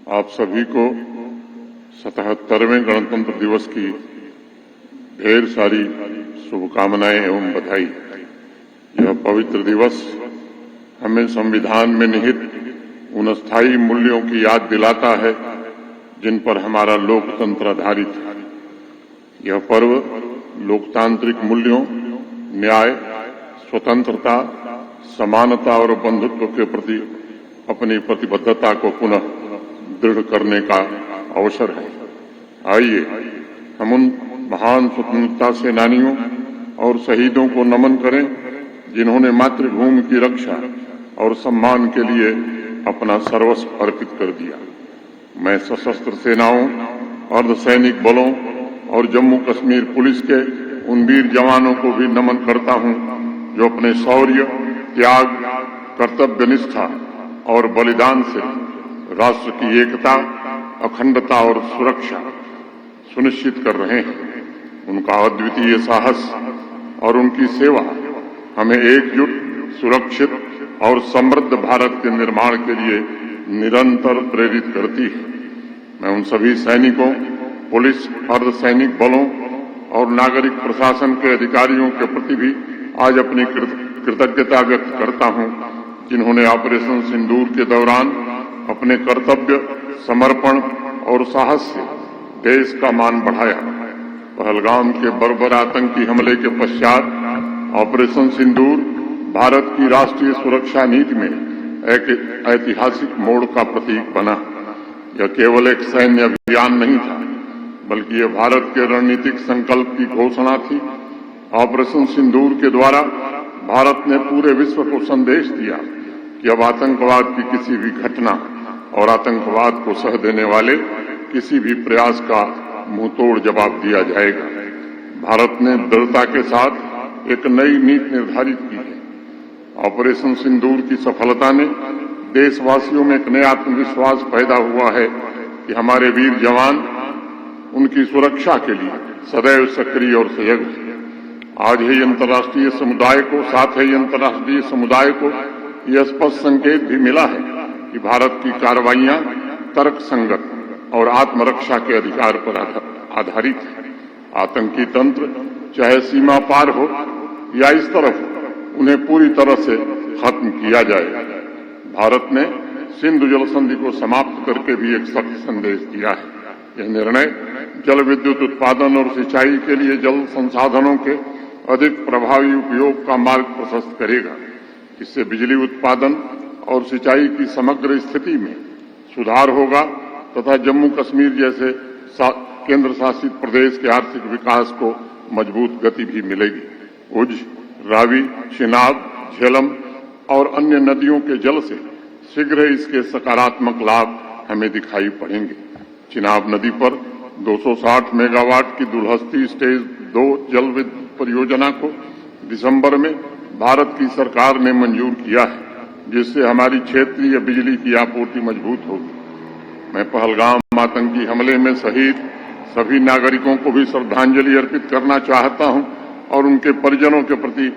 आप सभी को 77वें गणतंत्र दिवस की ढेर सारी शुभकामनाएं एवं बधाई। यह पवित्र दिवस हमें संविधान में निहित उन स्थायी मूल्यों की याद दिलाता है जिन पर हमारा लोकतंत्र आधारित है। यह पर्व लोकतांत्रिक मूल्यों, न्याय, स्वतंत्रता, समानता और बंधुत्व के प्रति अपनी प्रतिबद्धता को पुनः दृढ़ करने का अवसर है। आइए हम उन महान स्वतंत्रता सेनानियों और शहीदों को नमन करें जिन्होंने मातृभूमि की रक्षा और सम्मान के लिए अपना सर्वस्व अर्पित कर दिया। मैं सशस्त्र सेनाओं, अर्धसैनिक बलों और जम्मू कश्मीर पुलिस के उन वीर जवानों को भी नमन करता हूं जो अपने शौर्य, त्याग, कर्तव्य निष्ठा और बलिदान से राष्ट्र की एकता, अखंडता और सुरक्षा सुनिश्चित कर रहे हैं। उनका अद्वितीय साहस और उनकी सेवा हमें एकजुट, सुरक्षित और समृद्ध भारत के निर्माण के लिए निरंतर प्रेरित करती है। मैं उन सभी सैनिकों, पुलिस, अर्धसैनिक बलों और नागरिक प्रशासन के अधिकारियों के प्रति भी आज अपनी कृतज्ञता व्यक्त करता हूं जिन्होंने ऑपरेशन सिंदूर के दौरान अपने कर्तव्य, समर्पण और साहस से देश का मान बढ़ाया। पहलगाम के बर्बर आतंकी हमले के पश्चात ऑपरेशन सिंदूर भारत की राष्ट्रीय सुरक्षा नीति में एक ऐतिहासिक मोड़ का प्रतीक बना। यह केवल एक सैन्य अभियान नहीं था, बल्कि यह भारत के रणनीतिक संकल्प की घोषणा थी। ऑपरेशन सिंदूर के द्वारा भारत ने पूरे विश्व को संदेश दिया कि अब आतंकवाद की किसी भी घटना और आतंकवाद को सह देने वाले किसी भी प्रयास का मुंहतोड़ जवाब दिया जाएगा। भारत ने दृढ़ता के साथ एक नई नीति निर्धारित की है। ऑपरेशन सिंदूर की सफलता ने देशवासियों में एक नया आत्मविश्वास पैदा हुआ है कि हमारे वीर जवान उनकी सुरक्षा के लिए सदैव सक्रिय और सजग हैं। आज ही अंतर्राष्ट्रीय समुदाय को यह स्पष्ट संकेत भी मिला है कि भारत की कार्रवाइयां तर्क संगत और आत्मरक्षा के अधिकार पर आधारित है। आतंकी तंत्र चाहे सीमा पार हो या इस तरफ हो, उन्हें पूरी तरह से खत्म किया जाए। भारत ने सिंधु जल संधि को समाप्त करके भी एक सख्त संदेश दिया है। यह निर्णय जल विद्युत उत्पादन और सिंचाई के लिए जल संसाधनों के अधिक प्रभावी उपयोग का मार्ग प्रशस्त करेगा। इससे बिजली उत्पादन और सिंचाई की समग्र स्थिति में सुधार होगा तथा जम्मू कश्मीर जैसे केंद्र शासित प्रदेश के आर्थिक विकास को मजबूत गति भी मिलेगी। उझ, रावी, चिनाब, झेलम और अन्य नदियों के जल से शीघ्र इसके सकारात्मक लाभ हमें दिखाई पड़ेंगे। चिनाब नदी पर 260 मेगावाट की दुलहस्ती स्टेज 2 जल विद्युत परियोजना को दिसंबर में भारत की सरकार ने मंजूर किया है, जिससे हमारी क्षेत्रीय बिजली की आपूर्ति मजबूत होगी। मैं पहलगाम आतंकी हमले में शहीद सभी नागरिकों को भी श्रद्धांजलि अर्पित करना चाहता हूं और उनके परिजनों के प्रति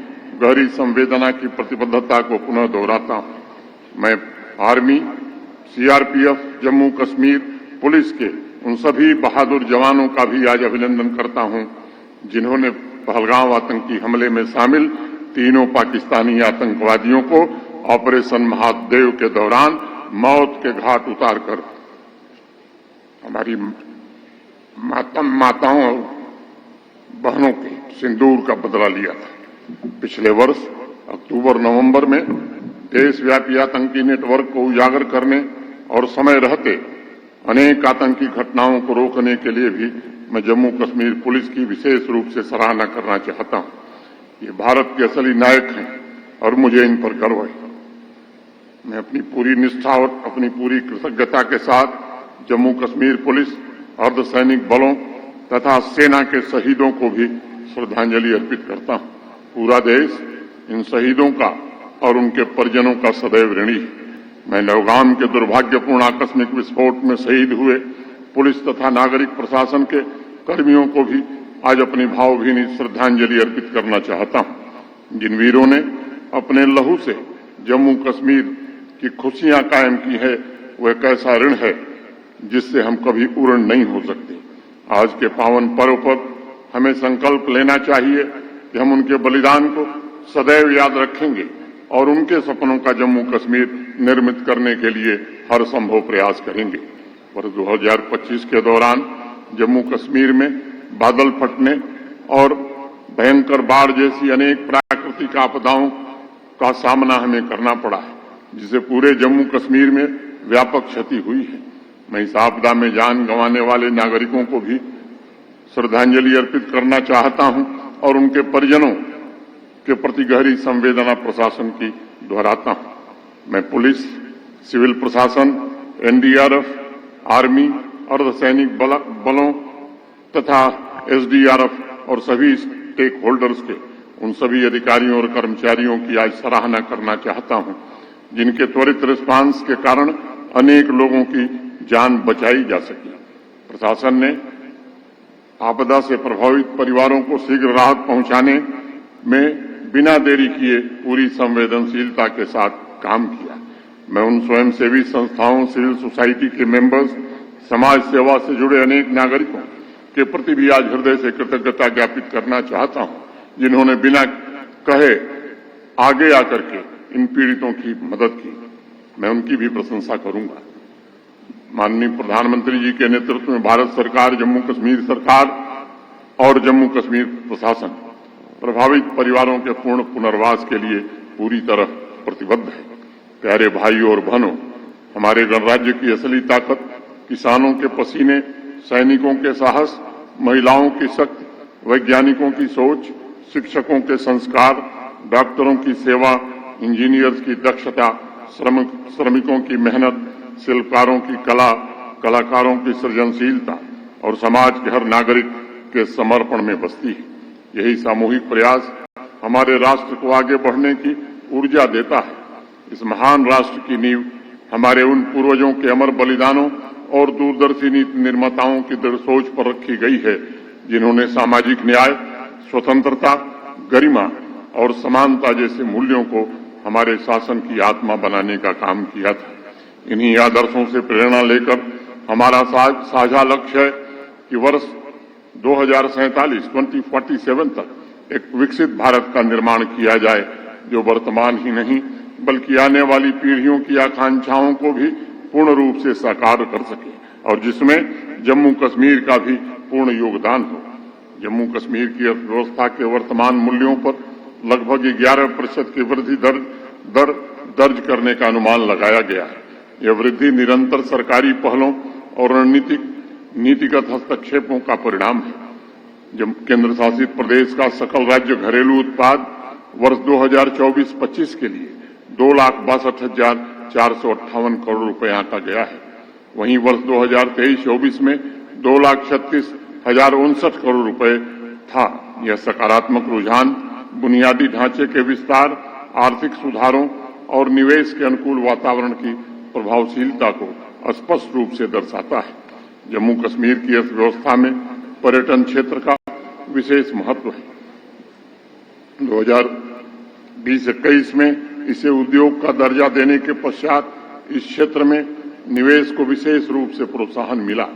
गहरी संवेदना की प्रतिबद्धता को पुनः दोहराता हूं। मैं army, CRPF, Jammu Kashmir police के उन सभी बहादुर जवानों का भी आज अभिनंदन करता हूं जिन्होंने पहलगाम आतंकी हमले में शामिल तीनों पाकिस्तानी आतंकवादियों को ऑपरेशन महादेव के दौरान मौत के घाट उतारकर हमारी माताओं और बहनों के सिंदूर का बदला लिया था। पिछले वर्ष अक्टूबर-नवंबर में देशव्यापी आतंकी नेटवर्क को उजागर करने और समय रहते अनेक आतंकी घटनाओं को रोकने के लिए भी मैं जम्मू कश्मीर पुलिस की विशेष रूप से सराहना करना चाहता हूं। ये भारत के असली नायक हैं और मुझे इन पर गर्व है। मैं अपनी पूरी निष्ठा और अपनी पूरी कृतज्ञता के साथ जम्मू कश्मीर पुलिस, अर्धसैनिक बलों तथा सेना के शहीदों को भी श्रद्धांजलि अर्पित करता हूं। पूरा देश इन शहीदों का और उनके परिजनों का सदैव ऋणी है। मैं नौगाम के दुर्भाग्यपूर्ण आकस्मिक विस्फोट में शहीद हुए पुलिस तथा नागरिक प्रशासन के कर्मियों को भी आज अपनी भावभीनी श्रद्धांजलि अर्पित करना चाहता हूं। जिन वीरों ने अपने लहू से जम्मू कश्मीर की खुशियां कायम की है, वह कैसा ऋण है जिससे हम कभी उड़न नहीं हो सकते। आज के पावन पर्व पर हमें संकल्प लेना चाहिए कि हम उनके बलिदान को सदैव याद रखेंगे और उनके सपनों का जम्मू कश्मीर निर्मित करने के लिए हर संभव प्रयास करेंगे। वर्ष 2025 के दौरान जम्मू कश्मीर में बादल फटने और भयंकर बाढ़ जैसी अनेक प्राकृतिक आपदाओं का सामना हमें करना पड़ा है, जिससे पूरे जम्मू कश्मीर में व्यापक क्षति हुई है। मैं इस आपदा में जान गंवाने वाले नागरिकों को भी श्रद्धांजलि अर्पित करना चाहता हूं और उनके परिजनों के प्रति गहरी संवेदना प्रशासन की दोहराता हूं। मैं पुलिस, सिविल प्रशासन, एनडीआरएफ, आर्मी, अर्धसैनिक बलों तथा एसडीआरएफ और सभी स्टेक होल्डर्स के उन सभी अधिकारियों और कर्मचारियों की आज सराहना करना चाहता हूं, जिनके त्वरित रिस्पांस के कारण अनेक लोगों की जान बचाई जा सकी। प्रशासन ने आपदा से प्रभावित परिवारों को शीघ्र राहत पहुंचाने में बिना देरी किए पूरी संवेदनशीलता के साथ काम किया। मैं उन स्वयंसेवी संस्थाओं, सिविल सोसाइटी के मेंबर्स, समाज सेवा से जुड़े अनेक नागरिकों के प्रति भी आज हृदय से कृतज्ञता ज्ञापित करना चाहता हूं, जिन्होंने बिना कहे आगे आकर के इन पीड़ितों की मदद की। मैं उनकी भी प्रशंसा करूंगा। माननीय प्रधानमंत्री जी के नेतृत्व में भारत सरकार, जम्मू कश्मीर सरकार और जम्मू कश्मीर प्रशासन प्रभावित परिवारों के पूर्ण पुनर्वास के लिए पूरी तरह प्रतिबद्ध है। प्यारे भाइयों और बहनों, हमारे गणराज्य की असली ताकत किसानों के पसीने, सैनिकों के साहस, महिलाओं की शक्ति, वैज्ञानिकों की सोच, शिक्षकों के संस्कार, डॉक्टरों की सेवा, इंजीनियर्स की दक्षता, श्रमिकों की मेहनत, शिल्पकारों की कला, कलाकारों की सृजनशीलता और समाज के हर नागरिक के समर्पण में बसती है। यही सामूहिक प्रयास हमारे राष्ट्र को आगे बढ़ने की ऊर्जा देता है। इस महान राष्ट्र की नींव हमारे उन पूर्वजों के अमर बलिदानों और दूरदर्शी नीति निर्माताओं की दृढ़ सोच पर रखी गई है, जिन्होंने सामाजिक न्याय, स्वतंत्रता, गरिमा और समानता जैसे मूल्यों को हमारे शासन की आत्मा बनाने का काम किया था। इन्हीं आदर्शों से प्रेरणा लेकर हमारा साझा लक्ष्य है कि वर्ष 2047 तक एक विकसित भारत का निर्माण किया जाए, जो वर्तमान ही नहीं बल्कि आने वाली पीढ़ियों की आकांक्षाओं को भी पूर्ण रूप से साकार कर सके और जिसमें जम्मू कश्मीर का भी पूर्ण योगदान हो। जम्मू कश्मीर की अर्थव्यवस्था के वर्तमान मूल्यों पर लगभग 11% की वृद्धि दर दर्ज करने का अनुमान लगाया गया है। यह वृद्धि निरंतर सरकारी पहलों और नीतिगत हस्तक्षेपों का परिणाम है। जब केंद्र शासित प्रदेश का सकल राज्य घरेलू उत्पाद वर्ष 2024-25 के लिए 2,62,458 करोड़ रुपए आंका गया है। वहीं वर्ष 2023-24 में 2,36,059 करोड़ रुपए था। यह सकारात्मक रुझान बुनियादी ढांचे के विस्तार, आर्थिक सुधारों और निवेश के अनुकूल वातावरण की प्रभावशीलता को स्पष्ट रूप से दर्शाता है। जम्मू कश्मीर की अर्थव्यवस्था में पर्यटन क्षेत्र का विशेष महत्व है। 2020-21 में इसे उद्योग का दर्जा देने के पश्चात इस क्षेत्र में निवेश को विशेष रूप से प्रोत्साहन मिला।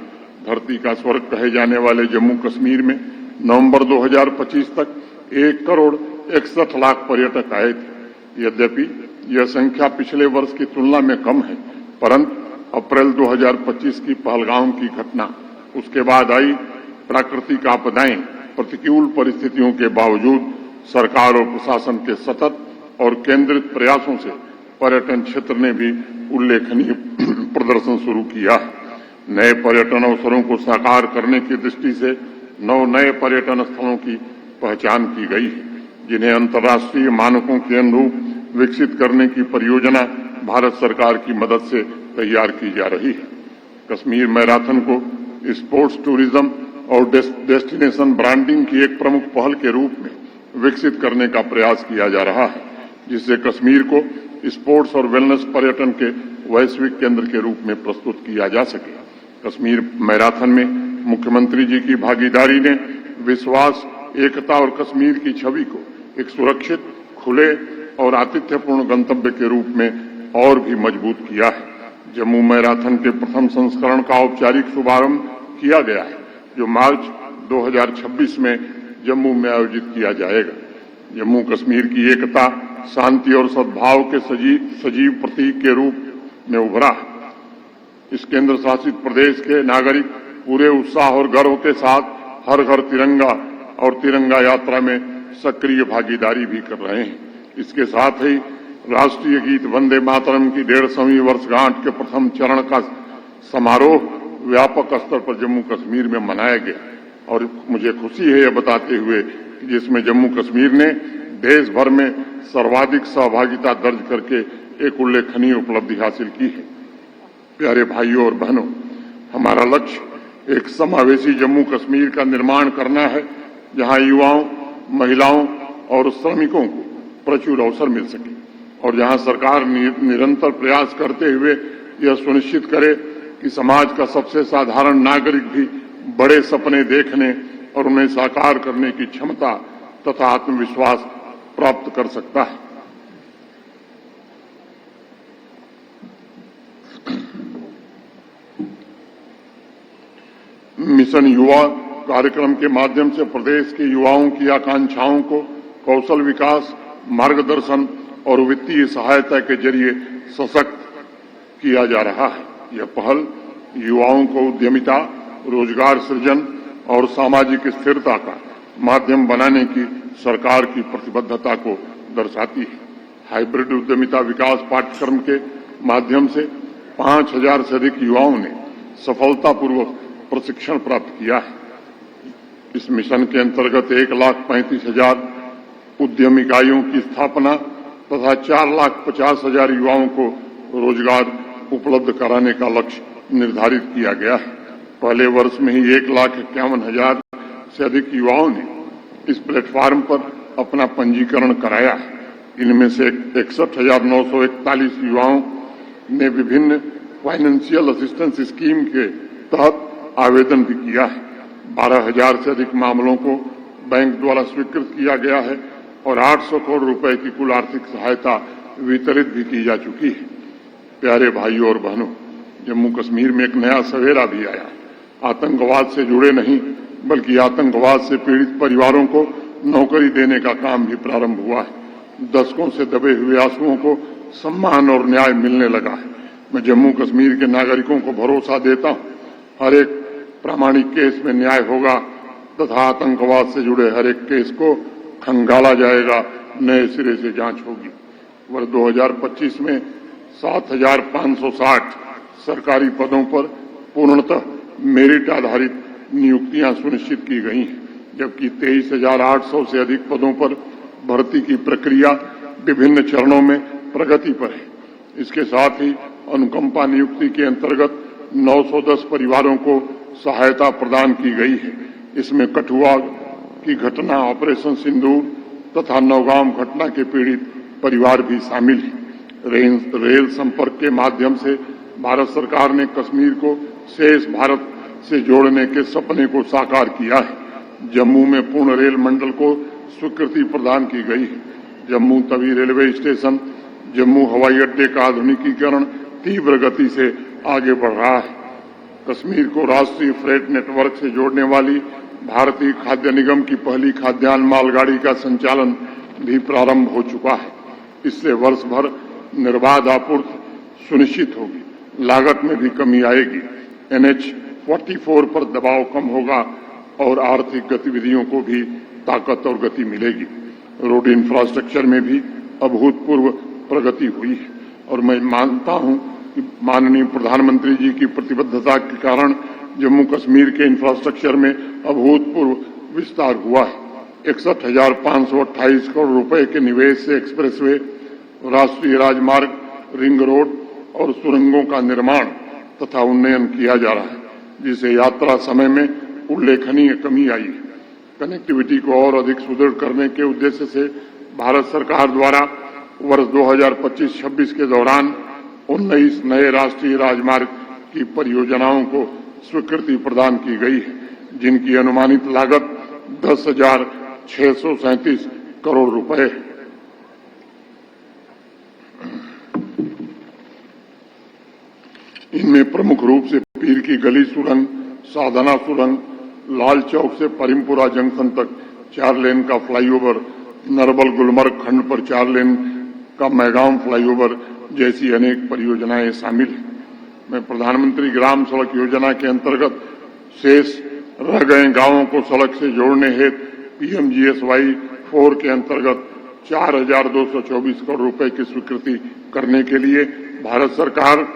धरती का स्वर्ग कहे जाने वाले जम्मू कश्मीर में नवंबर 2025 तक 1,61,00,000 पर्यटक आए थे। यद्यपि यह संख्या पिछले वर्ष की तुलना में कम है, परंतु अप्रैल 2025 की पहलगाम की घटना, उसके बाद आई प्राकृतिक आपदाएं, प्रतिकूल परिस्थितियों के बावजूद सरकार और प्रशासन के सतत और केंद्रित प्रयासों से पर्यटन क्षेत्र ने भी उल्लेखनीय प्रदर्शन शुरू किया है। नए पर्यटन अवसरों को साकार करने की दृष्टि से 9 नए पर्यटन स्थलों की पहचान की गई है, जिन्हें अंतर्राष्ट्रीय मानकों के अनुरूप विकसित करने की परियोजना भारत सरकार की मदद से तैयार की जा रही है। कश्मीर मैराथन को स्पोर्ट्स टूरिज्म और डेस्टिनेशन ब्रांडिंग की एक प्रमुख पहल के रूप में विकसित करने का प्रयास किया जा रहा है, जिससे कश्मीर को स्पोर्ट्स और वेलनेस पर्यटन के वैश्विक केंद्र के रूप में प्रस्तुत किया जा सके। कश्मीर मैराथन में मुख्यमंत्री जी की भागीदारी ने विश्वास, एकता और कश्मीर की छवि को एक सुरक्षित, खुले और आतिथ्यपूर्ण गंतव्य के रूप में और भी मजबूत किया है। जम्मू मैराथन के प्रथम संस्करण का औपचारिक शुभारंभ किया गया है, जो मार्च 2026 में जम्मू में आयोजित किया जाएगा। जम्मू कश्मीर की एकता, शांति और सद्भाव के सजीव प्रतीक के रूप में उभरा। इस केंद्र शासित प्रदेश के नागरिक पूरे उत्साह और गर्व के साथ हर घर तिरंगा और तिरंगा यात्रा में सक्रिय भागीदारी भी कर रहे हैं। इसके साथ ही राष्ट्रीय गीत वंदे मातरम की 150वीं वर्षगांठ के प्रथम चरण का समारोह व्यापक स्तर पर जम्मू कश्मीर में मनाया गया और मुझे खुशी है यह बताते हुए कि जिसमें जम्मू कश्मीर ने देश भर में सर्वाधिक सहभागिता दर्ज करके एक उल्लेखनीय उपलब्धि हासिल की है। प्यारे भाइयों और बहनों, हमारा लक्ष्य एक समावेशी जम्मू कश्मीर का निर्माण करना है, जहां युवाओं, महिलाओं और श्रमिकों को प्रचुर अवसर मिल सके और जहां सरकार निरंतर प्रयास करते हुए यह सुनिश्चित करे कि समाज का सबसे साधारण नागरिक भी बड़े सपने देखने और उन्हें साकार करने की क्षमता तथा आत्मविश्वास प्राप्त कर सकता है। मिशन युवा कार्यक्रम के माध्यम से प्रदेश के युवाओं की आकांक्षाओं को कौशल विकास, मार्गदर्शन और वित्तीय सहायता के जरिए सशक्त किया जा रहा है। यह पहल युवाओं को उद्यमिता, रोजगार सृजन और सामाजिक स्थिरता का माध्यम बनाने की सरकार की प्रतिबद्धता को दर्शाती है। हाइब्रिड उद्यमिता विकास पाठ्यक्रम के माध्यम से 5000 से अधिक युवाओं ने सफलतापूर्वक प्रशिक्षण प्राप्त किया है। इस मिशन के अंतर्गत 1,35,000 उद्यम इकाइयों की स्थापना तथा 4,50,000 युवाओं को रोजगार उपलब्ध कराने का लक्ष्य निर्धारित किया गया है। पहले वर्ष में ही 1,51,000 से अधिक युवाओं ने इस प्लेटफॉर्म पर अपना पंजीकरण कराया है। इनमें से 61,941 युवाओं ने विभिन्न फाइनेंशियल असिस्टेंस स्कीम के तहत आवेदन भी किया है। 12,000 से अधिक मामलों को बैंक द्वारा स्वीकृत किया गया है और 800 करोड़ रुपए की कुल आर्थिक सहायता वितरित भी की जा चुकी है। प्यारे भाइयों और बहनों, जम्मू कश्मीर में एक नया सवेरा भी आया। आतंकवाद से जुड़े नहीं बल्कि आतंकवाद से पीड़ित परिवारों को नौकरी देने का काम भी प्रारंभ हुआ है। दशकों से दबे हुए आंसुओं को सम्मान और न्याय मिलने लगा है। मैं जम्मू कश्मीर के नागरिकों को भरोसा देता हूं, हर एक प्रामाणिक केस में न्याय होगा तथा आतंकवाद से जुड़े हर एक केस को खंगाला जाएगा, नए सिरे से जांच होगी। वर्ष 2025 में 7,560 सरकारी पदों पर पूर्णतः मेरिट आधारित नियुक्तियां सुनिश्चित की गई हैं, जबकि 23,800 से अधिक पदों पर भर्ती की प्रक्रिया विभिन्न चरणों में प्रगति पर है। इसके साथ ही अनुकंपा नियुक्ति के अंतर्गत 910 परिवारों को सहायता प्रदान की गई है। इसमें कठुआ की घटना, ऑपरेशन सिंदूर तथा नौगांव घटना के पीड़ित परिवार भी शामिल हैं। रेल संपर्क के माध्यम से भारत सरकार ने कश्मीर को शेष भारत से जोड़ने के सपने को साकार किया है। जम्मू में पूर्ण रेल मंडल को स्वीकृति प्रदान की गई है। जम्मू तवी रेलवे स्टेशन, जम्मू हवाई अड्डे का आधुनिकीकरण तीव्र गति से आगे बढ़ रहा है। कश्मीर को राष्ट्रीय फ्रेट नेटवर्क से जोड़ने वाली भारतीय खाद्य निगम की पहली खाद्यान्न मालगाड़ी का संचालन भी प्रारंभ हो चुका है। इससे वर्ष भर निर्बाध आपूर्ति सुनिश्चित होगी, लागत में भी कमी आएगी। NH-44 पर दबाव कम होगा और आर्थिक गतिविधियों को भी ताकत और गति मिलेगी। रोड इंफ्रास्ट्रक्चर में भी अभूतपूर्व प्रगति हुई है और मैं मानता हूं कि माननीय प्रधानमंत्री जी की प्रतिबद्धता के कारण जम्मू कश्मीर के इंफ्रास्ट्रक्चर में अभूतपूर्व विस्तार हुआ है। 61,528 करोड़ रुपए के निवेश से एक्सप्रेसवे, राष्ट्रीय राजमार्ग, रिंग रोड और सुरंगों का निर्माण तथा उन्नयन किया जा रहा है, जिससे यात्रा समय में उल्लेखनीय कमी आई है। कनेक्टिविटी को और अधिक सुदृढ़ करने के उद्देश्य से भारत सरकार द्वारा वर्ष 2025-26 के दौरान 19 नए राष्ट्रीय राजमार्ग की परियोजनाओं को स्वीकृति प्रदान की गई है, जिनकी अनुमानित लागत 10,637 करोड़ रुपए है। इनमें प्रमुख रूप से पीर की गली सुरंग, साधना सुरंग, लाल चौक से परिमपुरा जंक्शन तक 4 लेन का फ्लाईओवर, नरबल गुलमर्ग खंड पर 4 लेन का मैगाम फ्लाईओवर जैसी अनेक परियोजनाएं शामिल हैं। मैं प्रधानमंत्री ग्राम सड़क योजना के अंतर्गत शेष रह गए गांवों को सड़क से जोड़ने हेतु PMGSY 4 के अंतर्गत 4,224 करोड़ रुपए की स्वीकृति करने के लिए भारत सरकार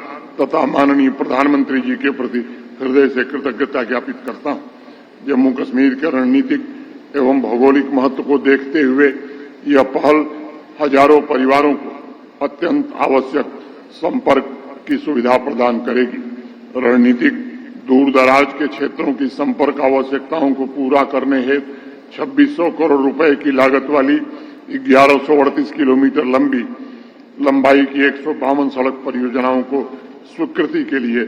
तथा माननीय प्रधानमंत्री जी के प्रति हृदय से कृतज्ञता ज्ञापित करता हूं। जम्मू कश्मीर के रणनीतिक एवं भौगोलिक महत्व को देखते हुए यह पहल हजारों परिवारों को अत्यंत आवश्यक संपर्क की सुविधा प्रदान करेगी। रणनीतिक दूर दराज के क्षेत्रों की संपर्क आवश्यकताओं को पूरा करने हेतु 2600 करोड़ रुपए की लागत वाली 1138 किलोमीटर लंबाई की 152 सड़क परियोजनाओं को स्वीकृति के लिए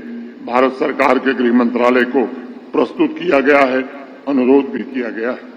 भारत सरकार के गृह मंत्रालय को प्रस्तुत किया गया है, अनुरोध भी किया गया है।